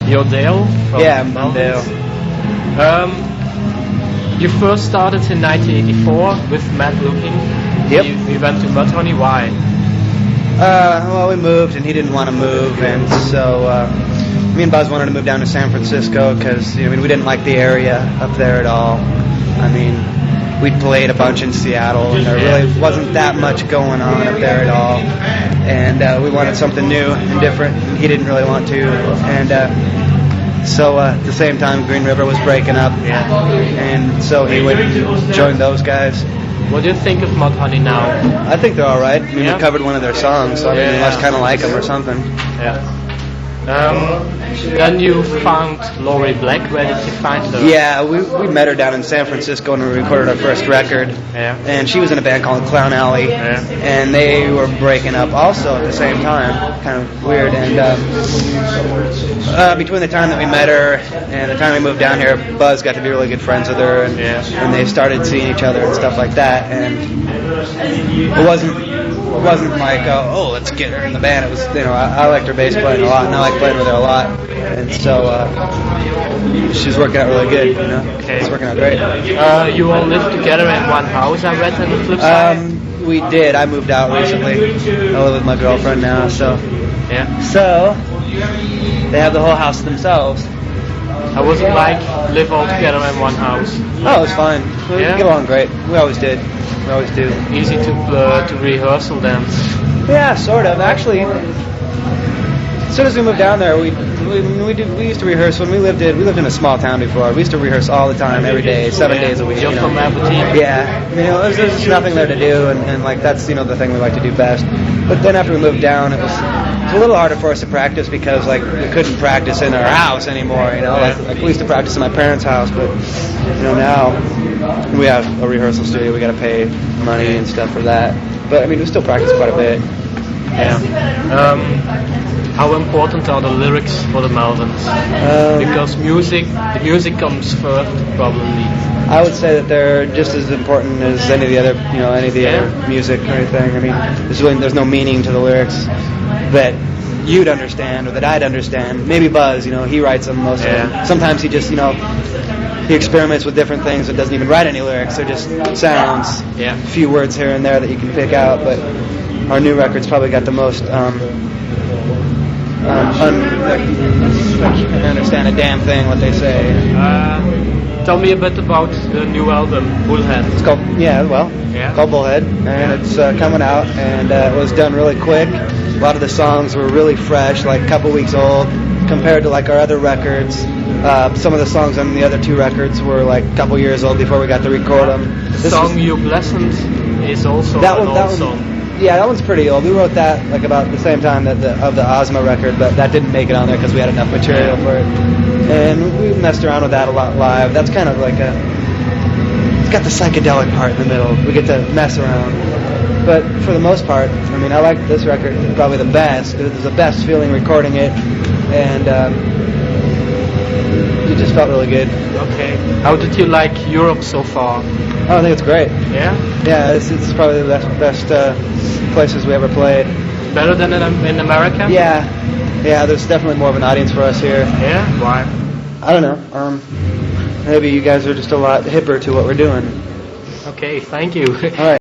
You're Dale from Yeah, I'm Melvins. Dale. You first started in 1984 with Matt Looking. Yep. We went to Mudhoney. Why? Well, we moved, and he didn't want to move, and so me and Buzz wanted to move down to San Francisco because we didn't like the area up there at all. I mean, we'd played a bunch in Seattle, and there really wasn't that much going on up there at all. And we wanted something new and different, and he didn't really want to. And so at the same time, Green River was breaking up, and so he would join those guys. What do you think of Mudhoney now? I think they're all right. I mean, we covered one of their songs, so I mean, we must kind of like them or something. Yeah. Then you found Laurie Black. Where did you find her? Yeah, we met her down in San Francisco when we recorded our first record. Yeah. And she was in a band called Clown Alley. Yeah. And they were breaking up also at the same time. Kind of weird. And between the time that we met her and the time we moved down here, Buzz got to be really good friends with her. And they started seeing each other and stuff like that. And it wasn't like, oh, let's get her in the band. It was, I liked her bass playing a lot, and I like playing with her a lot. And so she's working out really good, Okay. It's working out great. You all live together in one house, I read on the flip side? We did. I moved out recently. I live with my girlfriend now, so. Yeah. So, they have the whole house to themselves. How was it like live all together in one house? Oh, it was fine. We get along great. We always did. We always do. Easy to rehearsal then? Yeah, sort of. Actually, as soon as we moved down there, we used to rehearse when we lived in a small town before. We used to rehearse all the time, every day, 7 days a week. You're from Aberdeen? Yeah. There's just nothing there to do, and like that's the thing we like to do best. But then after we moved down, it was a little harder for us to practice because like we couldn't practice in our house anymore. Like we used to practice in my parents' house, but now we have a rehearsal studio. We got to pay money and stuff for that. But I mean, we still practice quite a bit. Yeah. How important are the lyrics for the Melvins? Because the music comes first, probably. I would say that they're just as important as any of the other, other music or anything. I mean, there's no meaning to the lyrics that you'd understand or that I'd understand. Maybe Buzz, he writes them most of them. Sometimes he just, he experiments with different things and doesn't even write any lyrics. They're just sounds, a few words here and there that you can pick out. But our new record's probably got the most. I can't understand a damn thing what they say. Tell me a bit about the new album, Bullhead. It's called called Bullhead, and it's coming out, and it was done really quick. A lot of the songs were really fresh, like a couple weeks old, compared to like our other records. Some of the songs on the other two records were like a couple years old before we got to record them. The song You Blessed is also an old song. Yeah, that one's pretty old. We wrote that like about the same time of the Ozma record, but that didn't make it on there because we had enough material for it. And we messed around with that a lot live. That's kind of like it's got the psychedelic part in the middle. We get to mess around. But for the most part, I mean, I like this record probably the best. It was the best feeling recording it, and it just felt really good. Okay. How did you like Europe so far? Oh, I think it's great. Yeah? Yeah, it's probably the best places we ever played. Better than in America? Yeah, there's definitely more of an audience for us here. Yeah? Why? I don't know. Maybe you guys are just a lot hipper to what we're doing. Okay, thank you. All right.